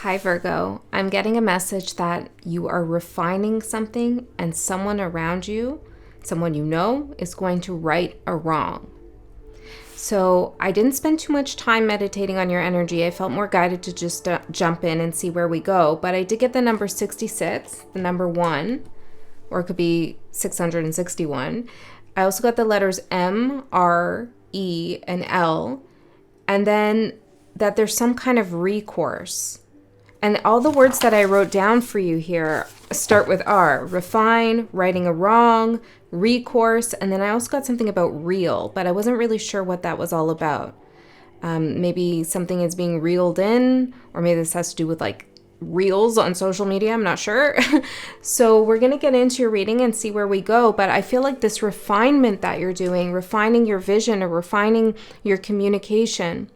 Hi Virgo, I'm getting a message that you are refining something and someone around you, someone you know, is going to right a wrong. So I didn't spend too much time meditating on your energy. I felt more guided to just jump in and see where we go. But I did get the number 66, the number 1, or it could be 661. I also got the letters M, R, E, and L. And then that there's some kind of recourse. And all the words that I wrote down for you here start with R. Refine, righting a wrong, recourse, and then I also got something about real, but I wasn't really sure what that was all about. Maybe something is being reeled in, or maybe this has to do with like reels on social media. I'm not sure. So we're going to get into your reading and see where we go. But I feel like this refinement that you're doing, refining your vision or refining your communication,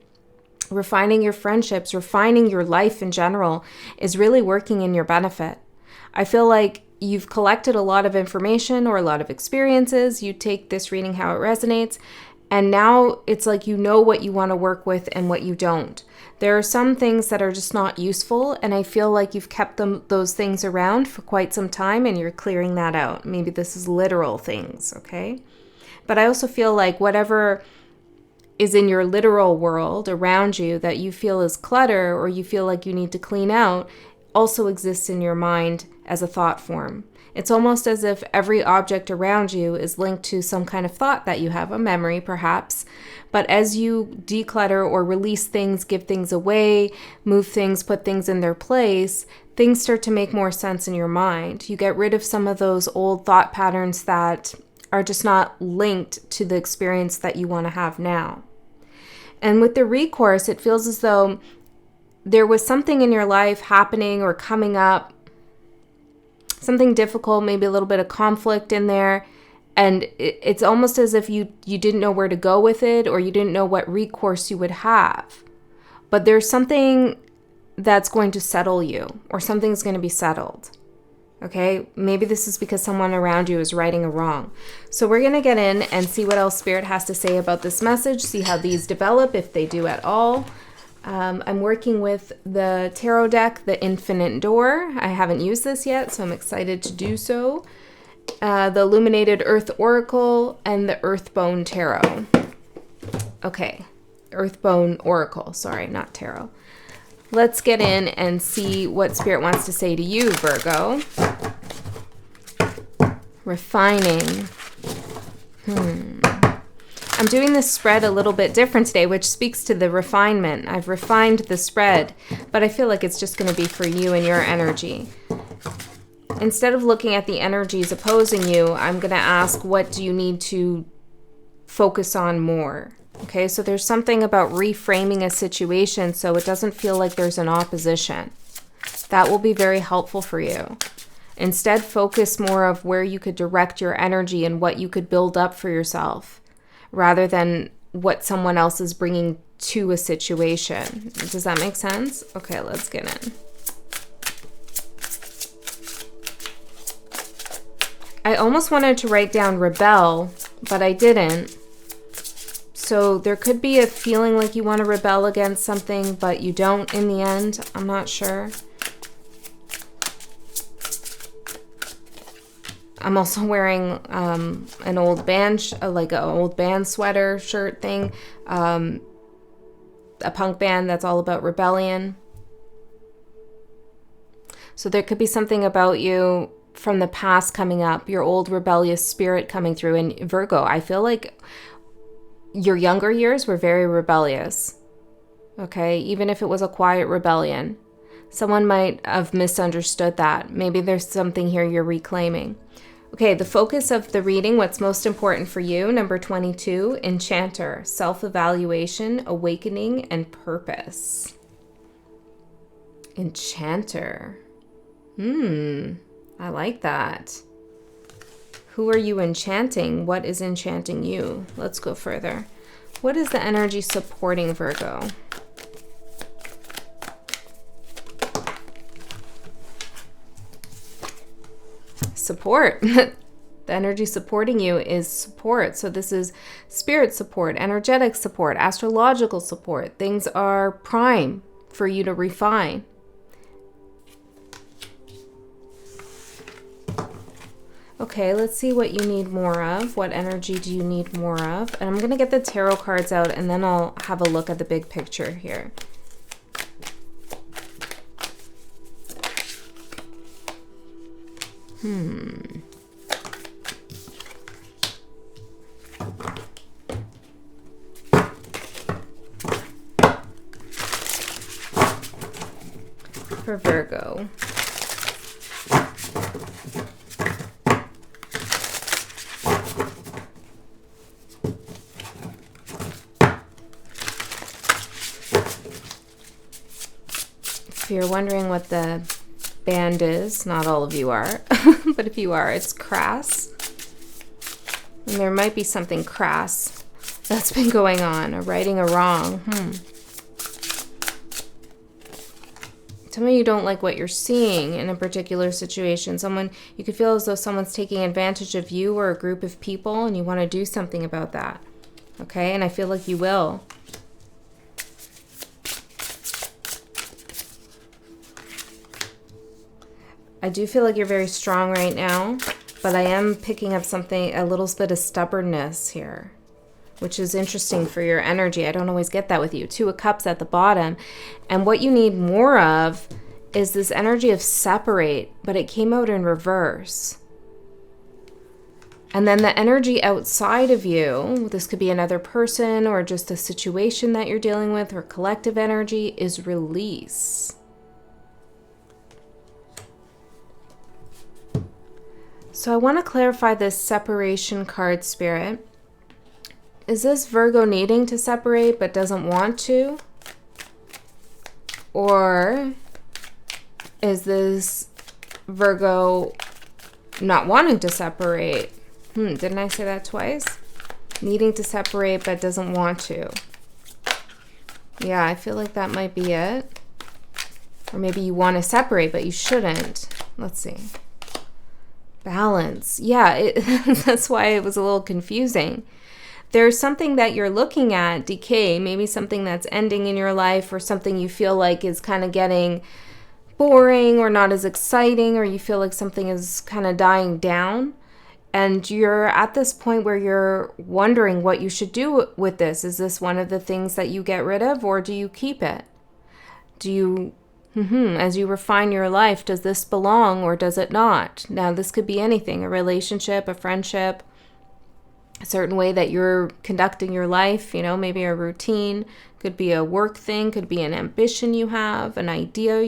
refining your friendships, refining your life in general is really working in your benefit. I feel like you've collected a lot of information or a lot of experiences. You take this reading how it resonates, and now it's like you know what you want to work with and what you don't. There are some things that are just not useful, and I feel like you've kept those things around for quite some time and you're clearing that out. Maybe this is literal things, okay? But I also feel like whatever is in your literal world around you that you feel is clutter or you feel like you need to clean out also exists in your mind as a thought form. It's almost as if every object around you is linked to some kind of thought that you have, a memory perhaps. But as you declutter or release things, give things away, move things, put things in their place, things start to make more sense in your mind. You get rid of some of those old thought patterns that are just not linked to the experience that you want to have now. And with the recourse, it feels as though there was something in your life happening or coming up, something difficult, maybe a little bit of conflict in there. And it's almost as if you didn't know where to go with it, or you didn't know what recourse you would have. But there's something that's going to settle you, or something's going to be settled. Okay, maybe this is because someone around you is righting a wrong. So we're going to get in and see what else Spirit has to say about this message, see how these develop, if they do at all. I'm working with the tarot deck, the Infinite Door. I haven't used this yet, so I'm excited to do so. The Illuminated Earth Oracle and the Earthbone Tarot. Okay, Earthbone Oracle, sorry, not tarot. Let's get in and see what Spirit wants to say to you, Virgo. Refining. I'm doing this spread a little bit different today, which speaks to the refinement. I've refined the spread, but I feel like it's just going to be for you and your energy. Instead of looking at the energies opposing you, I'm going to ask, what do you need to focus on more? Okay, so there's something about reframing a situation so it doesn't feel like there's an opposition. That will be very helpful for you. Instead, focus more of where you could direct your energy and what you could build up for yourself, rather than what someone else is bringing to a situation. Does that make sense? Okay, let's get in. I almost wanted to write down rebel, but I didn't. So there could be a feeling like you want to rebel against something, but you don't in the end. I'm not sure. I'm also wearing an old band, like an old band sweater shirt thing. A punk band that's all about rebellion. So there could be something about you from the past coming up, your old rebellious spirit coming through. And Virgo, I feel like your younger years were very rebellious, okay? Even if it was a quiet rebellion. Someone might have misunderstood that. Maybe there's something here you're reclaiming. Okay, the focus of the reading, what's most important for you, number 22, Enchanter, self-evaluation, awakening, and purpose. Enchanter. I like that. Who are you enchanting? What is enchanting you? Let's go further. What is the energy supporting Virgo? Support. The energy supporting you is support. So this is spirit support, energetic support, astrological support. Things are prime for you to refine. Okay, let's see what you need more of. What energy do you need more of? And I'm going to get the tarot cards out and then I'll have a look at the big picture here. For Virgo. If you're wondering what the band is, not all of you are, but if you are, it's crass. And there might be something crass that's been going on, a righting a wrong. Some of you don't like what you're seeing in a particular situation. You could feel as though someone's taking advantage of you or a group of people and you want to do something about that. Okay, and I feel like you will. I do feel like you're very strong right now, but I am picking up something, a little bit of stubbornness here, which is interesting for your energy. I don't always get that with you. 2 of Cups at the bottom. And what you need more of is this energy of separate, but it came out in reverse. And then the energy outside of you, this could be another person or just a situation that you're dealing with, or collective energy, is release. So I want to clarify this separation card, Spirit. Is this Virgo needing to separate but doesn't want to? Or is this Virgo not wanting to separate? Didn't I say that twice? Needing to separate but doesn't want to. Yeah, I feel like that might be it. Or maybe you want to separate but you shouldn't. Let's see. Balance. Yeah, that's why it was a little confusing. There's something that you're looking at, decay, maybe something that's ending in your life, or something you feel like is kind of getting boring or not as exciting, or you feel like something is kind of dying down. And you're at this point where you're wondering what you should do with this. Is this one of the things that you get rid of, or do you keep it? Do you... as you refine your life, does this belong or does it not? Now, this could be anything, a relationship, a friendship, a certain way that you're conducting your life, maybe a routine, could be a work thing, could be an ambition you have, an idea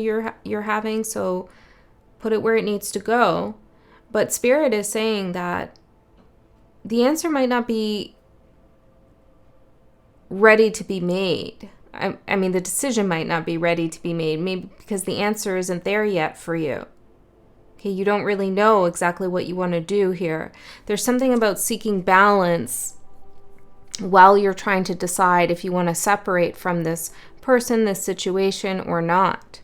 you're having. So put it where it needs to go. But Spirit is saying that the answer might not be ready to be made. I mean, the decision might not be ready to be made, maybe because the answer isn't there yet for you. Okay, you don't really know exactly what you want to do here. There's something about seeking balance while you're trying to decide if you want to separate from this person, this situation, or not.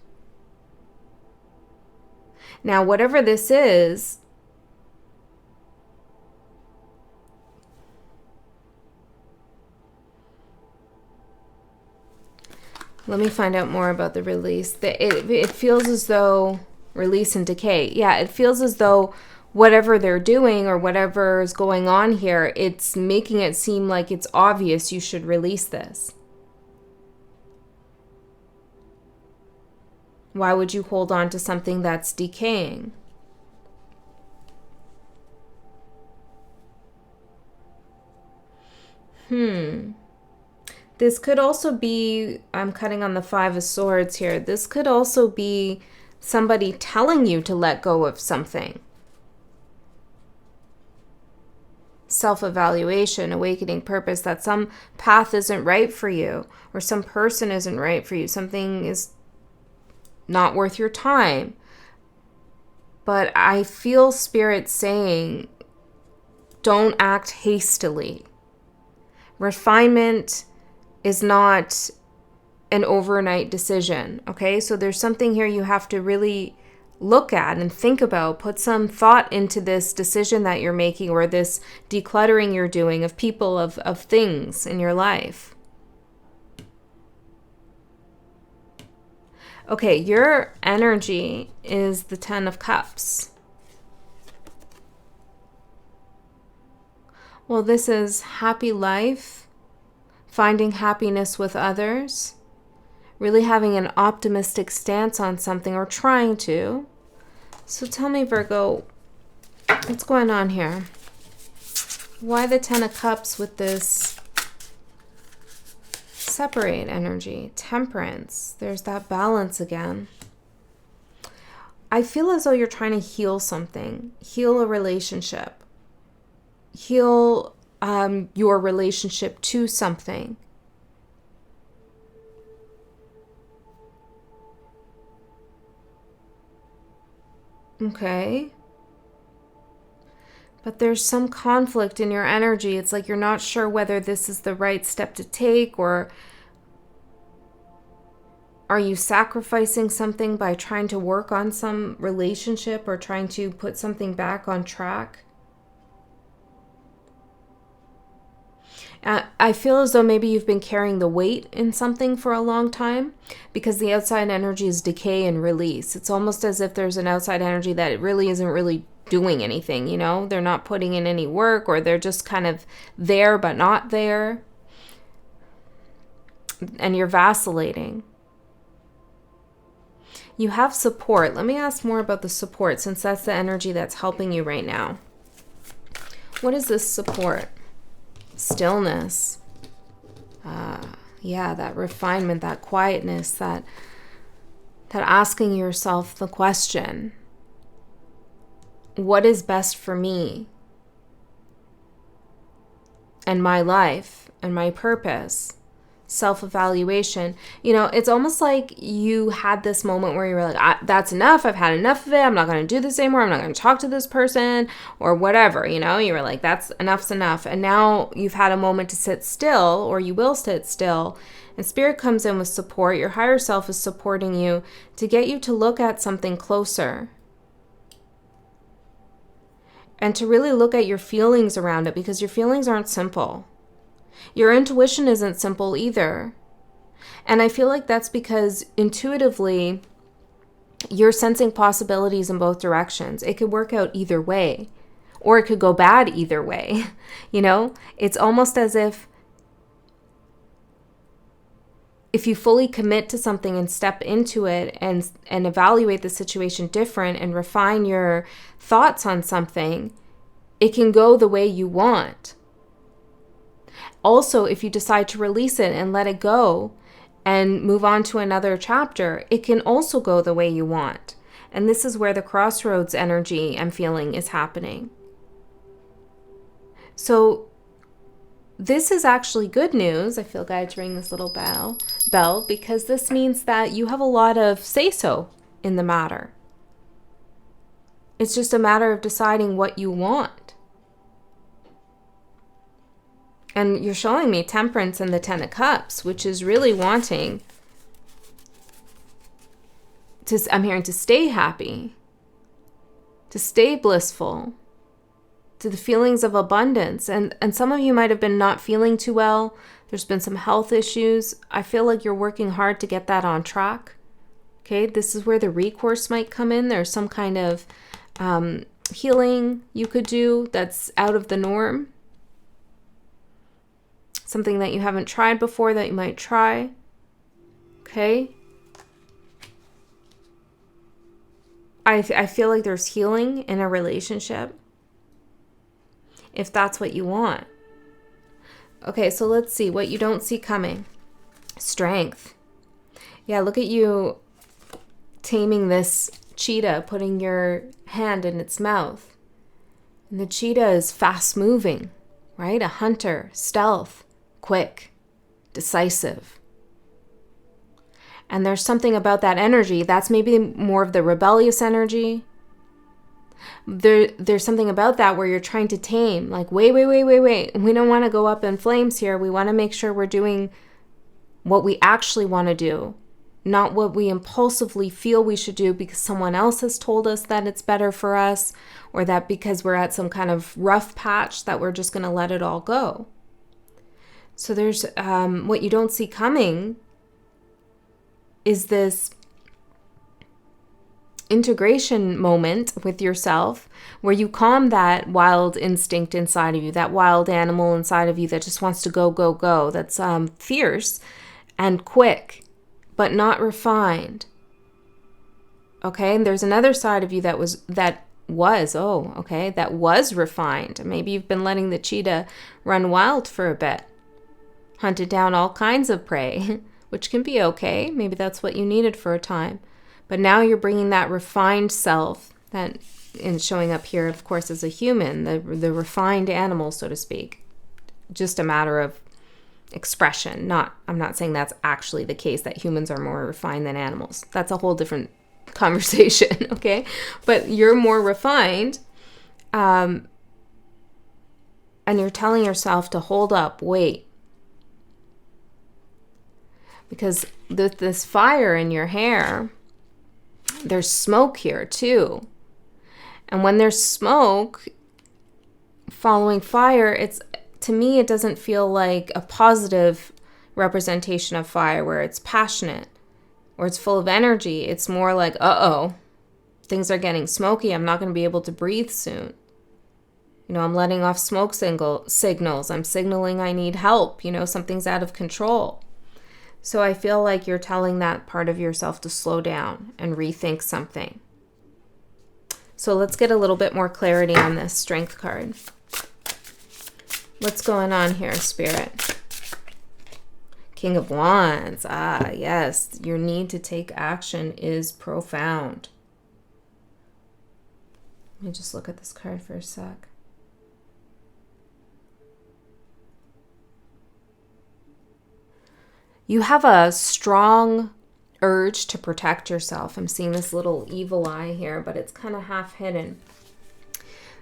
Now, whatever this is, let me find out more about the release. It feels as though, release and decay. Yeah, it feels as though whatever they're doing or whatever is going on here, it's making it seem like it's obvious you should release this. Why would you hold on to something that's decaying? This could also be, I'm cutting on the 5 of Swords here. This could also be somebody telling you to let go of something. Self-evaluation, awakening purpose, that some path isn't right for you, or some person isn't right for you. Something is not worth your time. But I feel Spirit saying, don't act hastily. Refinement is not an overnight decision, okay? So there's something here you have to really look at and think about. Put some thought into this decision that you're making, or this decluttering you're doing of people, of things in your life. Okay, your energy is the 10 of Cups. Well, this is happy life, finding happiness with others, really having an optimistic stance on something or trying to. So tell me, Virgo, what's going on here? Why the Ten of Cups with this separate energy? Temperance. There's that balance again. I feel as though you're trying to heal something, heal a relationship, heal your relationship to something. Okay. But there's some conflict in your energy. It's like you're not sure whether this is the right step to take, or are you sacrificing something by trying to work on some relationship or trying to put something back on track? I feel as though maybe you've been carrying the weight in something for a long time, because the outside energy is decay and release. It's almost as if there's an outside energy that it really isn't really doing anything, you know? They're not putting in any work, or they're just kind of there but not there. And you're vacillating. You have support. Let me ask more about the support, since that's the energy that's helping you right now. What is this support? Stillness. Yeah, that refinement, that quietness, that asking yourself the question, what is best for me and my life and my purpose? Self-evaluation. You know, it's almost like you had this moment where you were like, that's enough. I've had enough of it. I'm not going to do this anymore. I'm not going to talk to this person or whatever. You know, you were like, that's enough's enough. And now you've had a moment to sit still, or you will sit still. And Spirit comes in with support. Your higher self is supporting you to get you to look at something closer. And to really look at your feelings around it, because your feelings aren't simple. Your intuition isn't simple either. And I feel like that's because intuitively, you're sensing possibilities in both directions. It could work out either way, or it could go bad either way. You know, it's almost as if you fully commit to something and step into it and evaluate the situation different and refine your thoughts on something, it can go the way you want. Also, if you decide to release it and let it go and move on to another chapter, it can also go the way you want. And this is where the crossroads energy I'm feeling is happening. So this is actually good news. I feel guided to ring this little bell, because this means that you have a lot of say-so in the matter. It's just a matter of deciding what you want. And you're showing me Temperance and the Ten of Cups, which is really wanting to, I'm hearing, to stay happy, to stay blissful, to the feelings of abundance. And some of you might have been not feeling too well. There's been some health issues. I feel like you're working hard to get that on track. Okay, this is where the recourse might come in. There's some kind of healing you could do that's out of the norm. Something that you haven't tried before that you might try. Okay. I feel like there's healing in a relationship, if that's what you want. Okay, so let's see what you don't see coming. Strength. Yeah, look at you taming this cheetah, putting your hand in its mouth. And the cheetah is fast moving, right? A hunter, stealth. Quick, decisive. And there's something about that energy that's maybe more of the rebellious energy. There's something about that where you're trying to tame, like, wait. We don't want to go up in flames here. We want to make sure we're doing what we actually want to do, not what we impulsively feel we should do because someone else has told us that it's better for us, or that because we're at some kind of rough patch that we're just going to let it all go. So there's what you don't see coming is this integration moment with yourself where you calm that wild instinct inside of you, that wild animal inside of you that just wants to go, go, go, that's fierce and quick, but not refined. Okay, and there's another side of you that was refined. Maybe you've been letting the cheetah run wild for a bit, hunted down all kinds of prey, which can be okay. Maybe that's what you needed for a time. But now you're bringing that refined self, that and showing up here, of course, as a human, the refined animal, so to speak. Just a matter of expression. I'm not saying that's actually the case, that humans are more refined than animals. That's a whole different conversation, okay? But you're more refined, and you're telling yourself to hold up, wait. Because this fire in your hair, there's smoke here too. And when there's smoke following fire, to me, it doesn't feel like a positive representation of fire where it's passionate or it's full of energy. It's more like, uh-oh, things are getting smoky. I'm not going to be able to breathe soon. I'm letting off smoke signals. I'm signaling I need help. Something's out of control. So I feel like you're telling that part of yourself to slow down and rethink something. So let's get a little bit more clarity on this Strength card. What's going on here, Spirit? King of Wands. Ah, yes. Your need to take action is profound. Let me just look at this card for a sec. You have a strong urge to protect yourself. I'm seeing this little evil eye here, but it's kind of half hidden.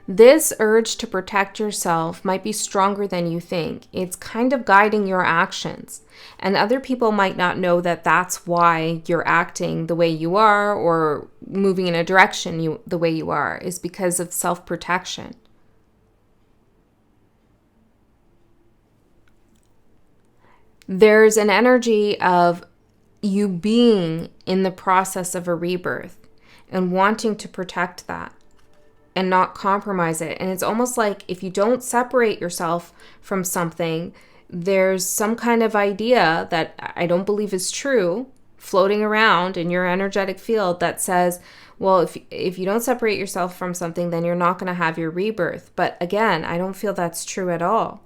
This urge to protect yourself might be stronger than you think. It's kind of guiding your actions. And other people might not know that that's why you're acting the way you are or moving in a direction the way you are, is because of self-protection. There's an energy of you being in the process of a rebirth and wanting to protect that and not compromise it. And it's almost like if you don't separate yourself from something, there's some kind of idea that I don't believe is true floating around in your energetic field that says, well, if you don't separate yourself from something, then you're not going to have your rebirth. But again, I don't feel that's true at all.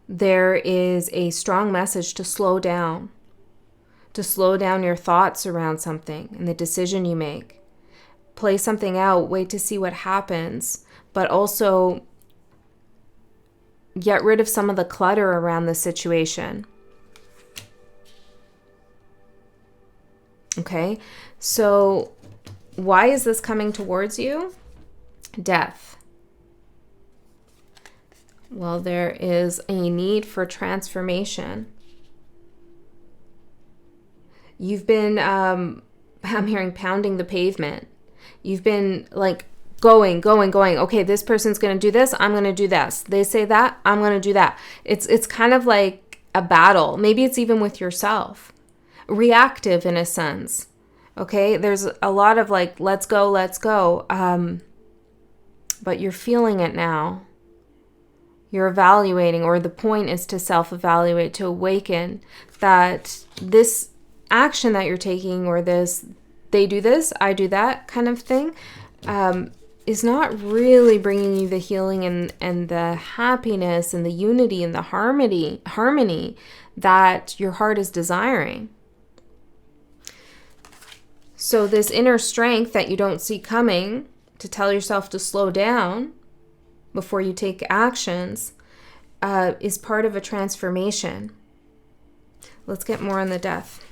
There is a strong message to slow down your thoughts around something and the decision you make. Play something out, wait to see what happens, but also get rid of some of the clutter around the situation. Okay, so why is this coming towards you? Death. Well, there is a need for transformation. You've been, I'm hearing pounding the pavement. You've been like going. Okay, this person's going to do this. I'm going to do this. They say that. I'm going to do that. It's kind of like a battle. Maybe it's even with yourself. Reactive in a sense. Okay, there's a lot of like, let's go. But you're feeling it now. You're evaluating, or the point is to self-evaluate, to awaken that this action that you're taking, or this, they do this, I do that kind of thing, is not really bringing you the healing and the happiness and the unity and the harmony that your heart is desiring. So this inner strength that you don't see coming, to tell yourself to slow down before you take actions, is part of a transformation. Let's get more on the death.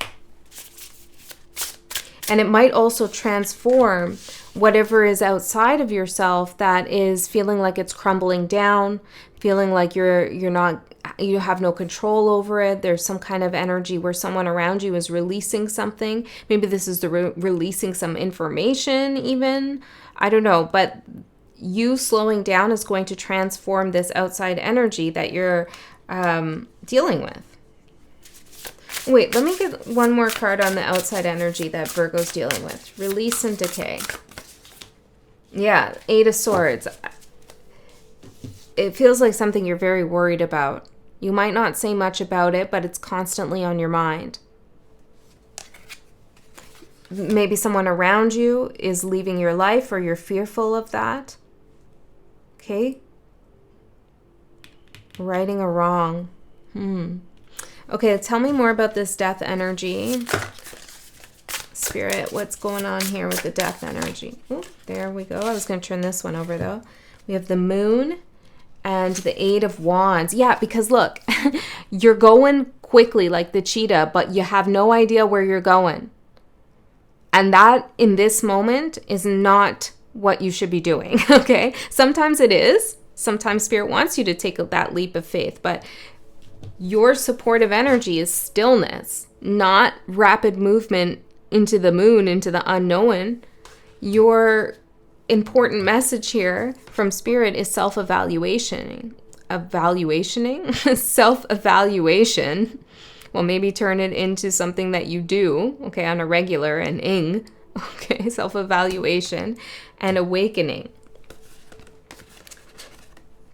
And it might also transform whatever is outside of yourself that is feeling like it's crumbling down, feeling like you have no control over it. There's some kind of energy where someone around you is releasing something. Maybe this is releasing some information even. I don't know, but you slowing down is going to transform this outside energy that you're dealing with. Wait, let me get one more card on the outside energy that Virgo's dealing with. Release and decay. Yeah, Eight of Swords. It feels like something you're very worried about. You might not say much about it, but it's constantly on your mind. Maybe someone around you is leaving your life or you're fearful of that. Okay? Righting a wrong. Okay, tell me more about this death energy. Spirit, what's going on here with the death energy? Ooh, there we go. I was going to turn this one over, though. We have the moon and the Eight of Wands. Yeah, because look, you're going quickly like the cheetah, but you have no idea where you're going. And that, in this moment, is not what you should be doing, okay? Sometimes it is. Sometimes Spirit wants you to take that leap of faith, but your supportive energy is stillness, not rapid movement into the moon, into the unknown. Your important message here from Spirit is self-evaluation. Self-evaluation. Well, maybe turn it into something that you do, okay, on a regular, an ing, okay, self-evaluation and awakening.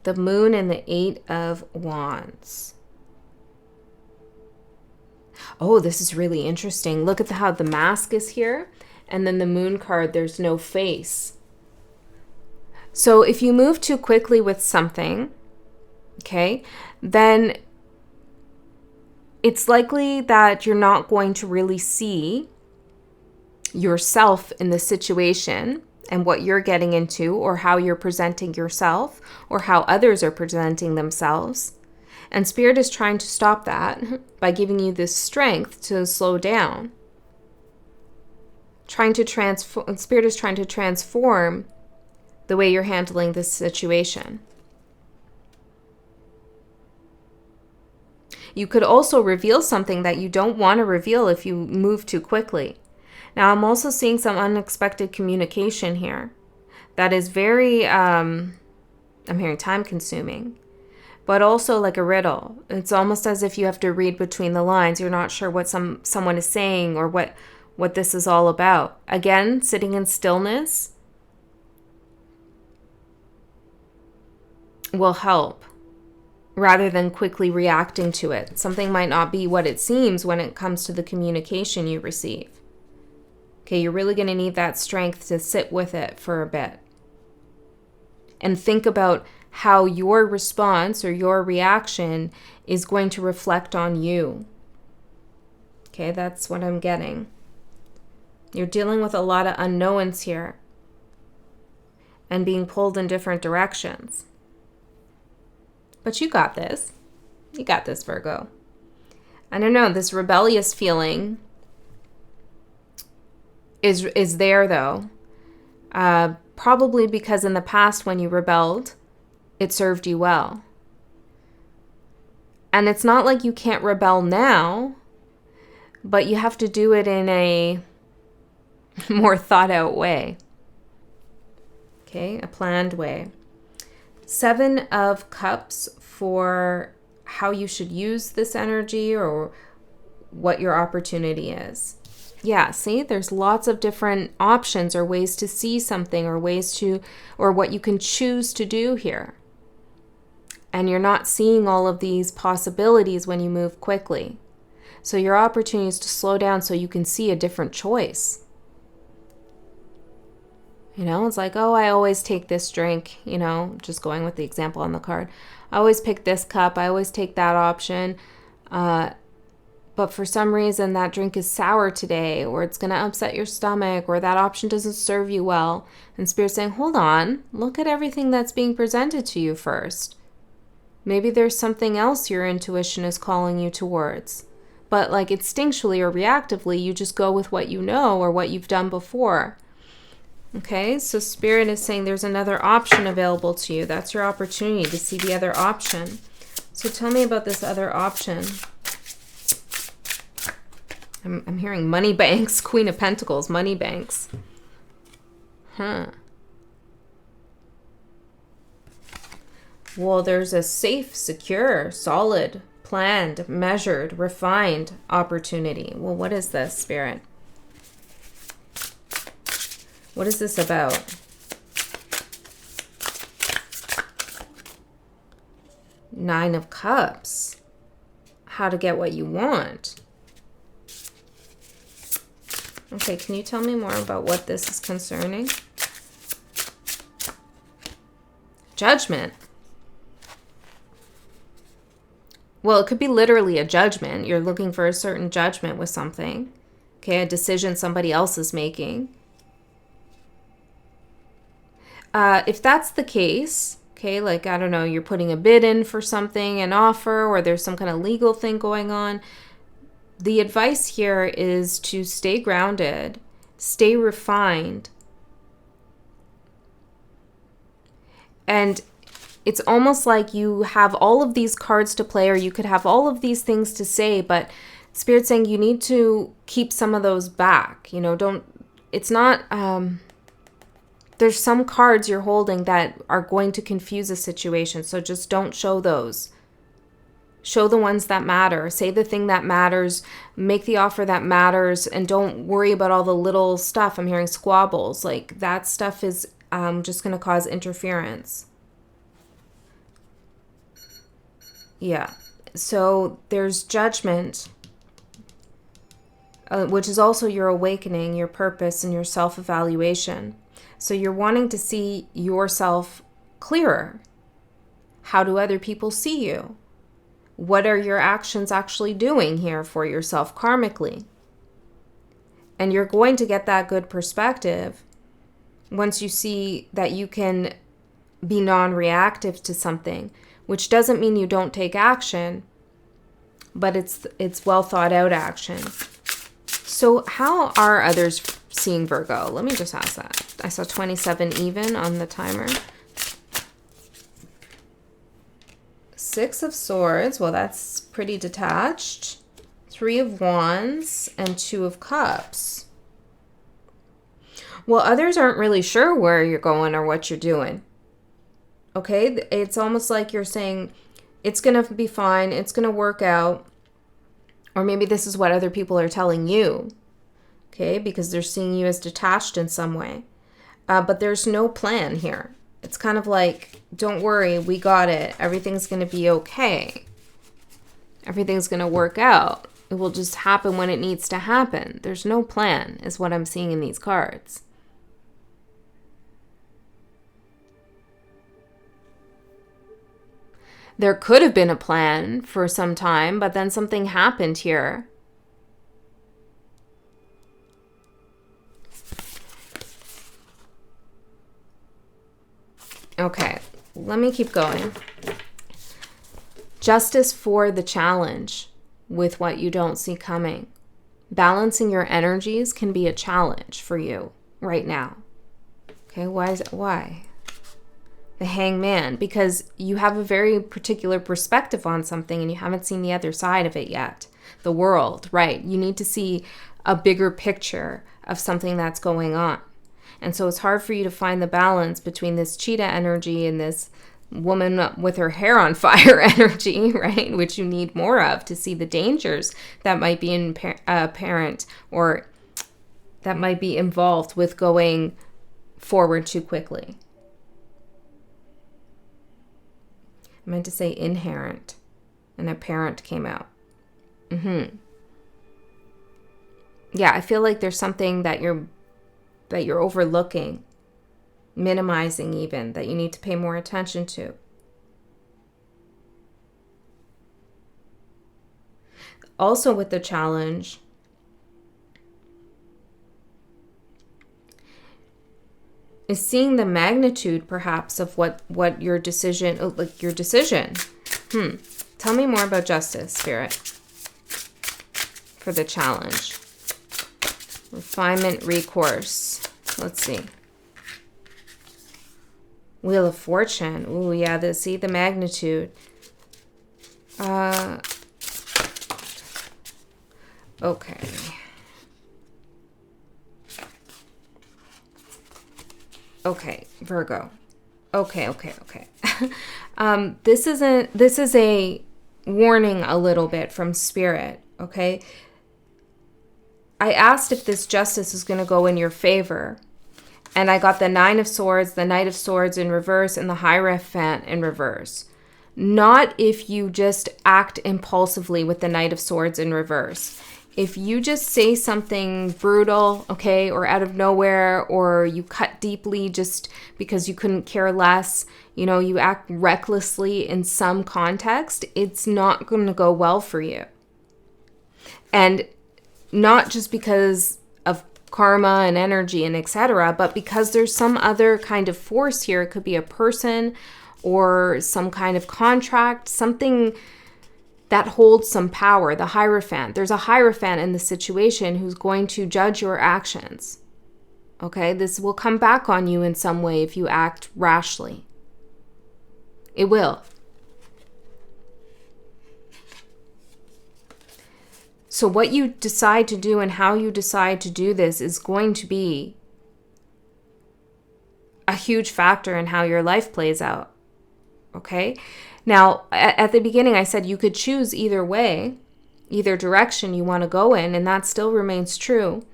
The moon and the Eight of Wands. Oh, this is really interesting. Look at how the mask is here. And then the moon card, there's no face. So if you move too quickly with something, okay, then it's likely that you're not going to really see yourself in the situation and what you're getting into, or how you're presenting yourself, or how others are presenting themselves. And Spirit is trying to stop that by giving you this strength to slow down. Spirit is trying to transform the way you're handling this situation. You could also reveal something that you don't want to reveal if you move too quickly. Now, I'm also seeing some unexpected communication here that is very, I'm hearing time-consuming, but also like a riddle. It's almost as if you have to read between the lines. You're not sure what someone is saying or what this is all about. Again, sitting in stillness will help rather than quickly reacting to it. Something might not be what it seems when it comes to the communication you receive. Okay, you're really going to need that strength to sit with it for a bit and think about how your response or your reaction is going to reflect on you. Okay, that's what I'm getting. You're dealing with a lot of unknowns here and being pulled in different directions. But you got this. You got this, Virgo. I don't know, this rebellious feeling is there, though. Probably because in the past when you rebelled, it served you well. And it's not like you can't rebel now, but you have to do it in a more thought out way. Okay, a planned way. 7 of Cups for how you should use this energy or what your opportunity is. Yeah, see, there's lots of different options or ways to see something or what you can choose to do here. And you're not seeing all of these possibilities when you move quickly. So your opportunity is to slow down so you can see a different choice. You know, it's like, oh, I always take this drink, you know, just going with the example on the card. I always pick this cup. I always take that option. But for some reason that drink is sour today, or it's going to upset your stomach, or that option doesn't serve you well. And Spirit's saying, hold on, look at everything that's being presented to you first. Maybe there's something else your intuition is calling you towards. But like instinctually or reactively, you just go with what you know or what you've done before. Okay, so Spirit is saying there's another option available to you. That's your opportunity to see the other option. So tell me about this other option. I'm hearing money banks, Queen of Pentacles, money banks. Well, there's a safe, secure, solid planned, measured, refined opportunity. Well, what is this, Spirit? What is this about? Nine of Cups. How to get what you want. Okay, can you tell me more about what this is concerning? Judgment. Well, it could be literally a judgment. You're looking for a certain judgment with something. Okay, a decision somebody else is making. If that's the case, okay, like, I don't know, you're putting a bid in for something, an offer, or there's some kind of legal thing going on, the advice here is to stay grounded, stay refined. And it's almost like you have all of these cards to play, or you could have all of these things to say, but Spirit's saying you need to keep some of those back. You know, it's not, there's some cards you're holding that are going to confuse a situation, so just don't show those. Show the ones that matter. Say the thing that matters. Make the offer that matters, and don't worry about all the little stuff. I'm hearing squabbles. Like, that stuff is just going to cause interference. Yeah. So there's judgment, which is also your awakening, your purpose, and your self-evaluation. So you're wanting to see yourself clearer. How do other people see you? What are your actions actually doing here for yourself karmically? And you're going to get that good perspective once you see that you can be non-reactive to something, which doesn't mean you don't take action, but it's well thought out action. So how are others seeing Virgo? Let me just ask that. I saw 27 even on the timer. Six of Swords. Well, that's pretty detached. Three of Wands and Two of Cups. Well, others aren't really sure where you're going or what you're doing. Okay? It's almost like you're saying, it's going to be fine. It's going to work out. Or maybe this is what other people are telling you. Okay? Because they're seeing you as detached in some way. But there's no plan here. It's kind of like, don't worry, we got it. Everything's going to be okay. Everything's going to work out. It will just happen when it needs to happen. There's no plan, is what I'm seeing in these cards. There could have been a plan for some time, but then something happened here. Okay, let me keep going. Justice for the challenge with what you don't see coming. Balancing your energies can be a challenge for you right now. Okay, why? The Hangman, because you have a very particular perspective on something and you haven't seen the other side of it yet. The world, right? You need to see a bigger picture of something that's going on. And so it's hard for you to find the balance between this cheetah energy and this woman with her hair on fire energy, right? Which you need more of to see the dangers that might be apparent or that might be involved with going forward too quickly. I meant to say inherent, and apparent came out. Yeah, I feel like there's something that you're overlooking, minimizing even, that you need to pay more attention to. Also with the challenge, is seeing the magnitude perhaps of what your decision, Tell me more about justice, Spirit, for the challenge. Refinement, recourse. Let's see. Wheel of Fortune. Ooh, yeah, the magnitude. Okay. Okay, Virgo. Okay. This is a warning a little bit from Spirit, okay? I asked if this justice is going to go in your favor. And I got the 9 of Swords, the Knight of Swords in reverse, and the Hierophant in reverse. Not if you just act impulsively with the Knight of Swords in reverse. If you just say something brutal, okay, or out of nowhere, or you cut deeply just because you couldn't care less, you know, you act recklessly in some context, it's not going to go well for you. And not just because of karma and energy and etc., but because there's some other kind of force here. It could be a person or some kind of contract, something that holds some power. The Hierophant. There's a Hierophant in the situation who's going to judge your actions. Okay, this will come back on you in some way if you act rashly. It will. So what you decide to do and how you decide to do this is going to be a huge factor in how your life plays out. Okay? Now, at the beginning, I said you could choose either way, either direction you want to go in, and that still remains true.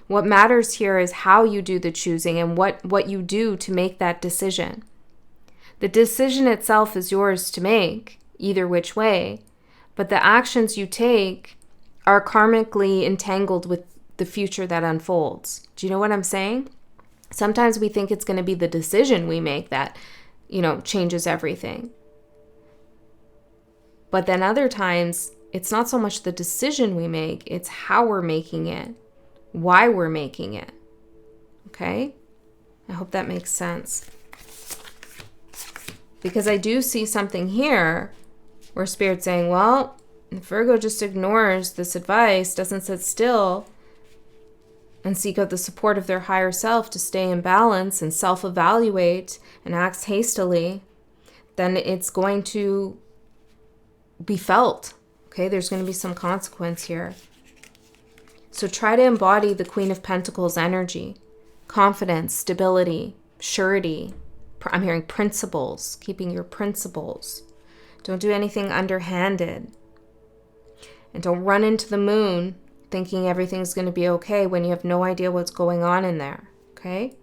What matters here is how you do the choosing and what you do to make that decision. The decision itself is yours to make, either which way, but the actions you take are karmically entangled with the future that unfolds. Do you know what I'm saying? Sometimes we think it's going to be the decision we make that, you know, changes everything. But then other times, it's not so much the decision we make, it's how we're making it, why we're making it. Okay? I hope that makes sense. Because I do see something here where Spirit's saying, well, Virgo just ignores this advice, doesn't sit still and seek out the support of their higher self to stay in balance and self-evaluate and acts hastily, then it's going to be felt. Okay, there's going to be some consequence here. So try to embody the Queen of Pentacles energy, confidence, stability, surety. I'm hearing principles, keeping your principles. Don't do anything underhanded. And don't run into the moon thinking everything's going to be okay when you have no idea what's going on in there, okay?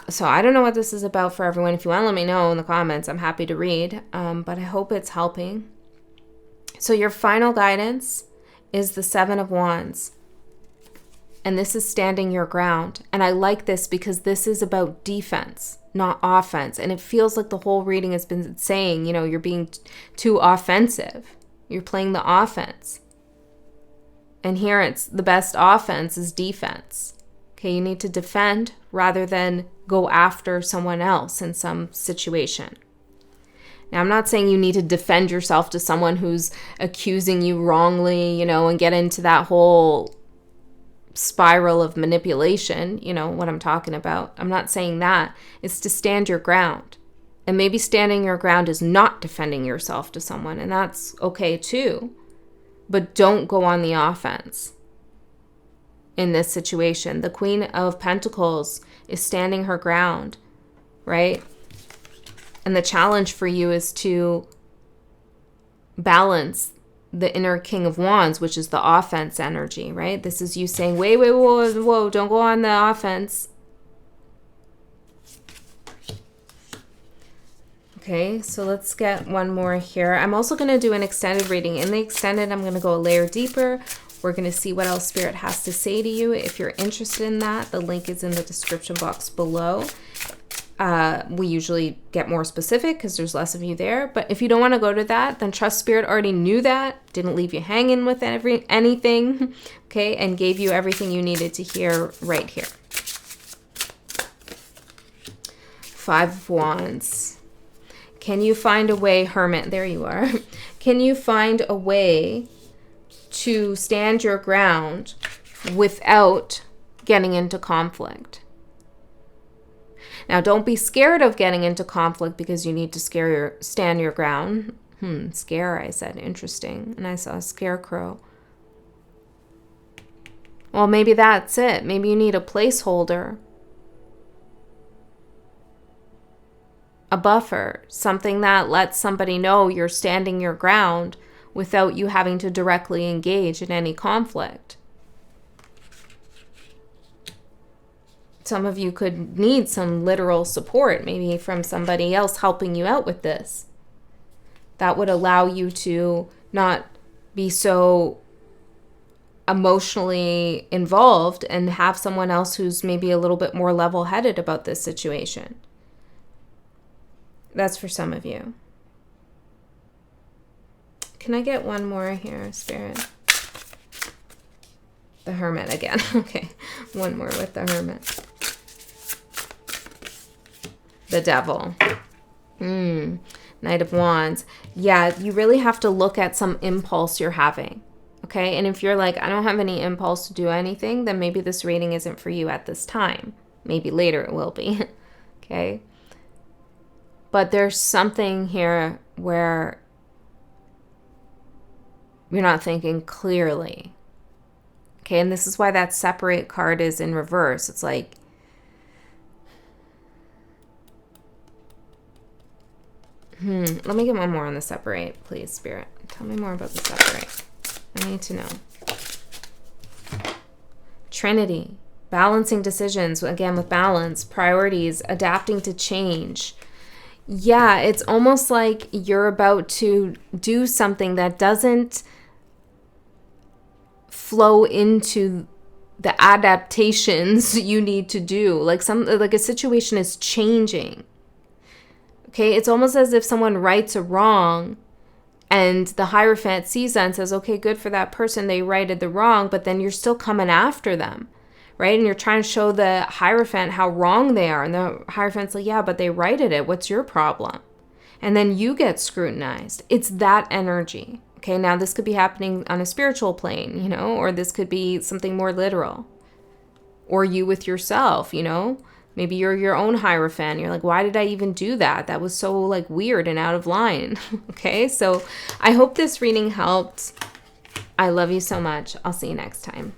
So I don't know what this is about for everyone. If you want to let me know in the comments, I'm happy to read, but I hope it's helping. So your final guidance is the 7 of Wands. And this is standing your ground. And I like this because this is about defense, not offense. And it feels like the whole reading has been saying, you know, you're being too offensive. You're playing the offense. And here it's the best offense is defense. Okay, you need to defend rather than go after someone else in some situation. Now, I'm not saying you need to defend yourself to someone who's accusing you wrongly, you know, and get into that whole spiral of manipulation, you know what I'm talking about. I'm not saying that. It's to stand your ground. And maybe standing your ground is not defending yourself to someone, and that's okay too. But don't go on the offense in this situation. The Queen of Pentacles is standing her ground, right? And the challenge for you is to balance the inner King of Wands, which is the offense energy, right? This is you saying, wait, whoa, don't go on the offense. Okay, so let's get one more here. I'm also going to do an extended reading. In the extended, I'm going to go a layer deeper. We're going to see what else Spirit has to say to you. If you're interested in that, the link is in the description box below. We usually get more specific because there's less of you there. But if you don't want to go to that, then trust Spirit already knew that, didn't leave you hanging with anything, okay, and gave you everything you needed to hear right here. 5 of Wands. Can you find a way, Hermit, there you are. Can you find a way to stand your ground without getting into conflict? Now, don't be scared of getting into conflict because you need to stand your ground. Scare, I said. Interesting. And I saw a scarecrow. Well, maybe that's it. Maybe you need a placeholder a buffer, something that lets somebody know you're standing your ground without you having to directly engage in any conflict. Some of you could need some literal support, maybe from somebody else helping you out with this. That would allow you to not be so emotionally involved and have someone else who's maybe a little bit more level-headed about this situation. That's for some of you. Can I get one more here, Spirit? The Hermit again. Okay, one more with the Hermit. The Devil. Knight of Wands. Yeah, you really have to look at some impulse you're having. Okay, and if you're like, I don't have any impulse to do anything, then maybe this reading isn't for you at this time. Maybe later it will be. Okay. But there's something here where you're not thinking clearly. Okay, and this is why that Separate card is in reverse. It's like, let me get one more on the Separate, please, Spirit. Tell me more about the Separate. I need to know. Trinity, balancing decisions, again with balance, priorities, adapting to change. Yeah, it's almost like you're about to do something that doesn't flow into the adaptations you need to do. Like a situation is changing. Okay, it's almost as if someone rights a wrong and the Hierophant sees that and says, okay, good for that person, they righted the wrong, but then you're still coming after them, right? And you're trying to show the Hierophant how wrong they are. And the Hierophant's like, yeah, but they righted it. What's your problem? And then you get scrutinized. It's that energy. Okay, now this could be happening on a spiritual plane, you know, or this could be something more literal. Or you with yourself, you know. Maybe you're your own Hierophant. You're like, why did I even do that? That was so like weird and out of line. Okay, so I hope this reading helped. I love you so much. I'll see you next time.